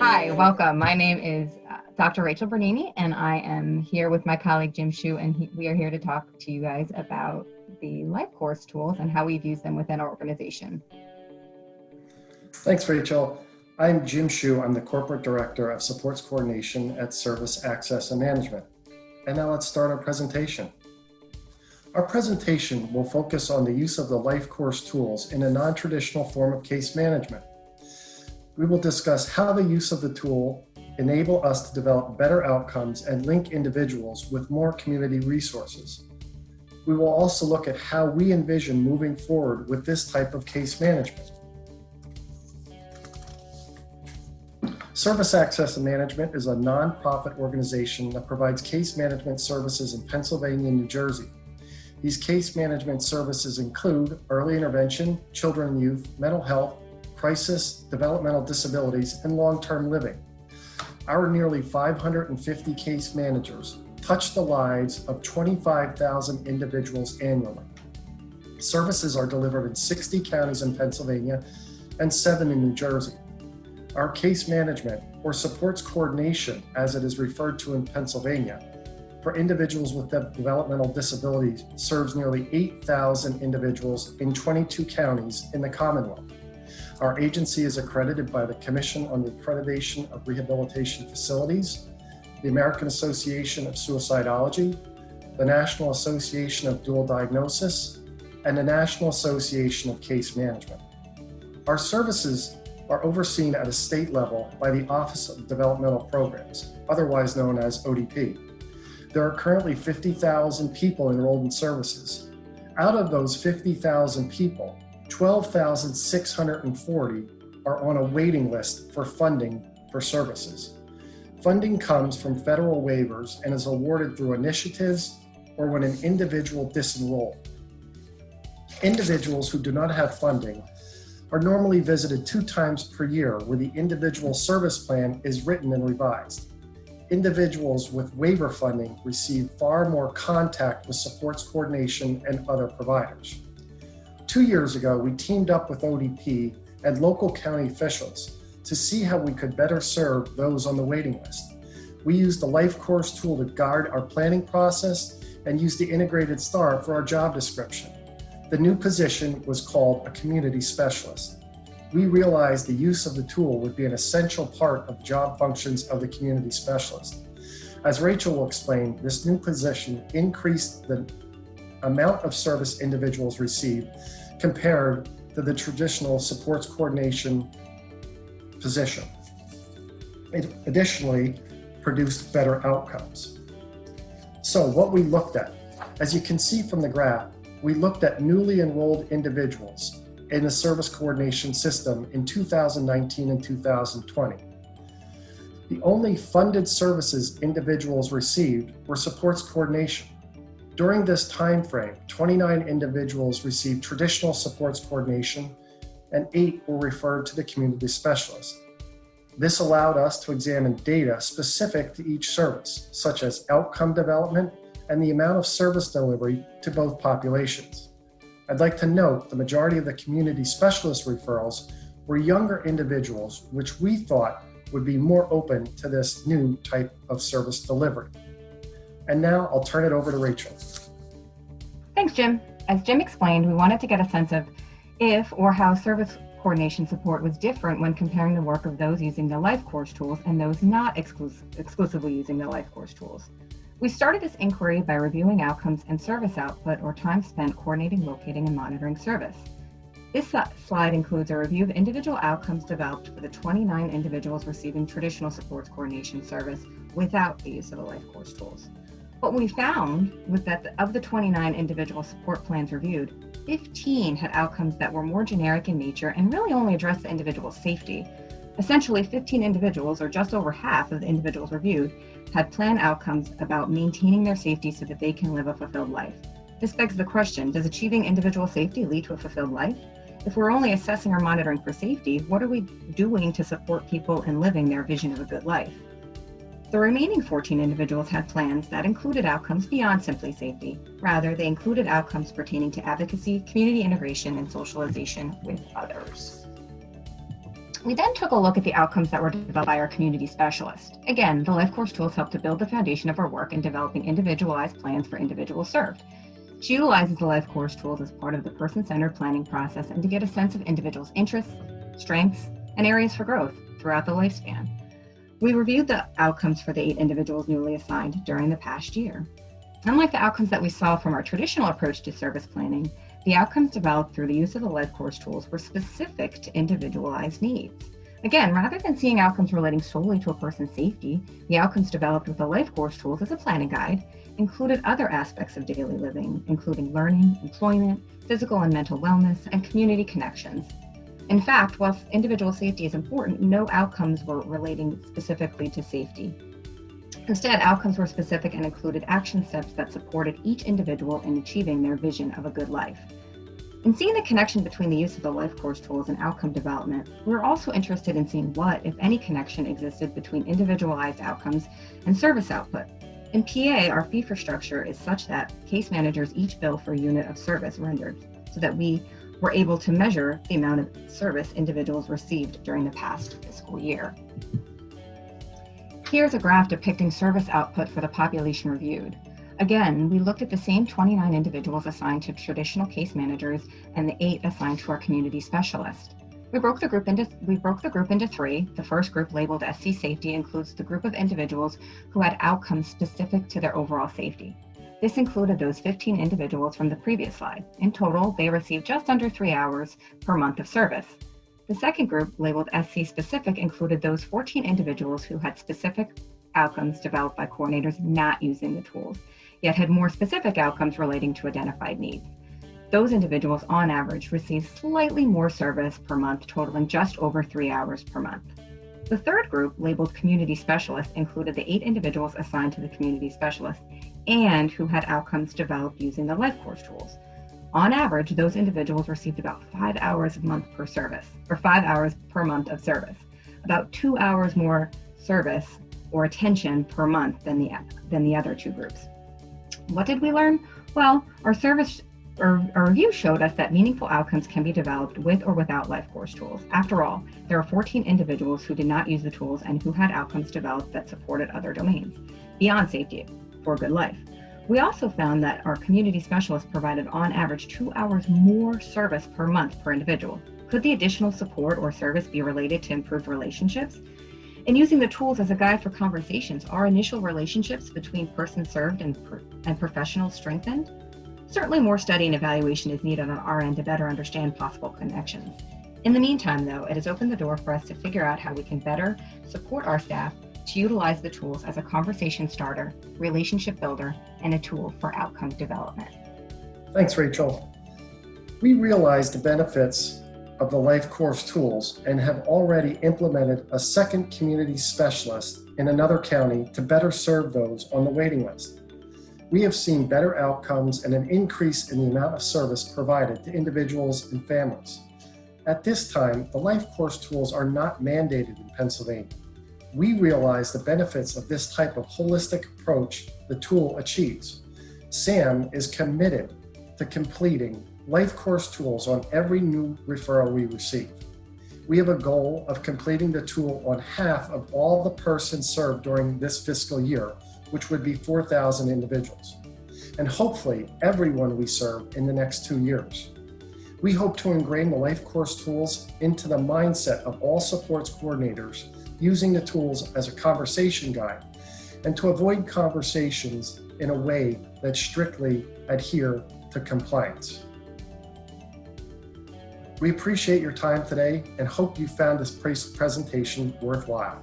Hi, welcome. My name is Dr. Rachel Bernini, and I am here with my colleague Jim Shu, and we are here to talk to you guys about the LifeCourse tools and how we've used them within our organization. Thanks, Rachel. I'm Jim Shu. I'm the Corporate Director of Supports Coordination at Service Access and Management. And now let's start our presentation. Our presentation will focus on the use of the LifeCourse tools in a non-traditional form of case management. We will discuss how the use of the tool enable us to develop better outcomes and link individuals with more community resources. We will also look at how we envision moving forward with this type of case management. Service Access and Management is a nonprofit organization that provides case management services in Pennsylvania and New Jersey. These case management services include early intervention, children and youth, mental health, crisis, developmental disabilities, and long-term living. Our nearly 550 case managers touch the lives of 25,000 individuals annually. Services are delivered in 60 counties in Pennsylvania and 7 in New Jersey. Our case management, or supports coordination, as it is referred to in Pennsylvania, for individuals with developmental disabilities serves nearly 8,000 individuals in 22 counties in the Commonwealth. Our agency is accredited by the Commission on the Accreditation of Rehabilitation Facilities, the American Association of Suicidology, the National Association of Dual Diagnosis, and the National Association of Case Management. Our services are overseen at a state level by the Office of Developmental Programs, otherwise known as ODP. There are currently 50,000 people enrolled in services. Out of those 50,000 people, 12,640 are on a waiting list for funding for services. Funding comes from federal waivers and is awarded through initiatives or when an individual disenrolled. Individuals who do not have funding are normally visited 2 times per year where the individual service plan is written and revised. Individuals with waiver funding receive far more contact with supports coordination and other providers. 2 years ago, we teamed up with ODP and local county officials to see how we could better serve those on the waiting list. We used the LifeCourse tool to guide our planning process and used the integrated STAR for our job description. The new position was called a community specialist. We realized the use of the tool would be an essential part of job functions of the community specialist. As Rachel will explain, this new position increased the amount of service individuals receive compared to the traditional supports coordination position. It additionally produced better outcomes. So what we looked at, as you can see from the graph, we looked at newly enrolled individuals in the service coordination system in 2019 and 2020. The only funded services individuals received were supports coordination. During this time frame, 29 individuals received traditional supports coordination and 8 were referred to the community specialist. This allowed us to examine data specific to each service, such as outcome development and the amount of service delivery to both populations. I'd like to note the majority of the community specialist referrals were younger individuals, which we thought would be more open to this new type of service delivery. And now I'll turn it over to Rachel. Thanks, Jim. As Jim explained, we wanted to get a sense of if or how service coordination support was different when comparing the work of those using the LifeCourse tools and those not exclusively using the LifeCourse tools. We started this inquiry by reviewing outcomes and service output, or time spent coordinating, locating, and monitoring service. This slide includes a review of individual outcomes developed for the 29 individuals receiving traditional supports coordination service without the use of the LifeCourse tools. What we found was that of the 29 individual support plans reviewed, 15 had outcomes that were more generic in nature and really only addressed the individual's safety. Essentially, 15 individuals, or just over half of the individuals reviewed, had plan outcomes about maintaining their safety so that they can live a fulfilled life. This begs the question, does achieving individual safety lead to a fulfilled life? If we're only assessing or monitoring for safety, what are we doing to support people in living their vision of a good life? The remaining 14 individuals had plans that included outcomes beyond simply safety. Rather, they included outcomes pertaining to advocacy, community integration, and socialization with others. We then took a look at the outcomes that were developed by our community specialist. Again, the LifeCourse tools help to build the foundation of our work in developing individualized plans for individuals served. She utilizes the LifeCourse tools as part of the person-centered planning process and to get a sense of individuals' interests, strengths, and areas for growth throughout the lifespan. We reviewed the outcomes for the 8 individuals newly assigned during the past year. Unlike the outcomes that we saw from our traditional approach to service planning, the outcomes developed through the use of the LifeCourse tools were specific to individualized needs. Again, rather than seeing outcomes relating solely to a person's safety, the outcomes developed with the LifeCourse tools as a planning guide included other aspects of daily living, including learning, employment, physical and mental wellness, and community connections. In fact, while individual safety is important, no outcomes were relating specifically to safety. Instead, outcomes were specific and included action steps that supported each individual in achieving their vision of a good life. In seeing the connection between the use of the LifeCourse tools and outcome development, we were also interested in seeing what, if any, connection existed between individualized outcomes and service output. In PA, our fee for structure is such that case managers each bill for a unit of service rendered, so that we were able to measure the amount of service individuals received during the past fiscal year. Here's a graph depicting service output for the population reviewed. Again, we looked at the same 29 individuals assigned to traditional case managers and the 8 assigned to our community specialist. We broke the group into 3. The first group, labeled SC Safety, includes the group of individuals who had outcomes specific to their overall safety. This included those 15 individuals from the previous slide. In total, they received just under 3 hours per month of service. The second group, labeled SC Specific, included those 14 individuals who had specific outcomes developed by coordinators not using the tools, yet had more specific outcomes relating to identified needs. Those individuals, on average, received slightly more service per month, totaling just over 3 hours per month. The third group, labeled Community Specialist, included the 8 individuals assigned to the Community Specialist and who had outcomes developed using the LifeCourse tools. On average, those individuals received about 5 hours a month per service, or 5 hours per month of service, about 2 hours more service or attention per month than the other 2 groups. What did we learn? Well, our review showed us that meaningful outcomes can be developed with or without LifeCourse tools. After all, there are 14 individuals who did not use the tools and who had outcomes developed that supported other domains beyond safety for a good life. We also found that our community specialists provided on average 2 hours more service per month per individual. Could the additional support or service be related to improved relationships? In using the tools as a guide for conversations, are initial relationships between persons served and professionals strengthened? Certainly more study and evaluation is needed on our end to better understand possible connections. In the meantime, though, it has opened the door for us to figure out how we can better support our staff to utilize the tools as a conversation starter, relationship builder, and a tool for outcome development. Thanks, Rachel. We realize the benefits of the LifeCourse tools and have already implemented a second community specialist in another county to better serve those on the waiting list. We have seen better outcomes and an increase in the amount of service provided to individuals and families. At this time, the LifeCourse tools are not mandated in Pennsylvania. We realize the benefits of this type of holistic approach the tool achieves. SAM is committed to completing LifeCourse tools on every new referral we receive. We have a goal of completing the tool on half of all the persons served during this fiscal year, which would be 4,000 individuals, and hopefully everyone we serve in the next 2 years. We hope to ingrain the LifeCourse tools into the mindset of all supports coordinators using the tools as a conversation guide, and to avoid conversations in a way that strictly adhere to compliance. We appreciate your time today and hope you found this presentation worthwhile.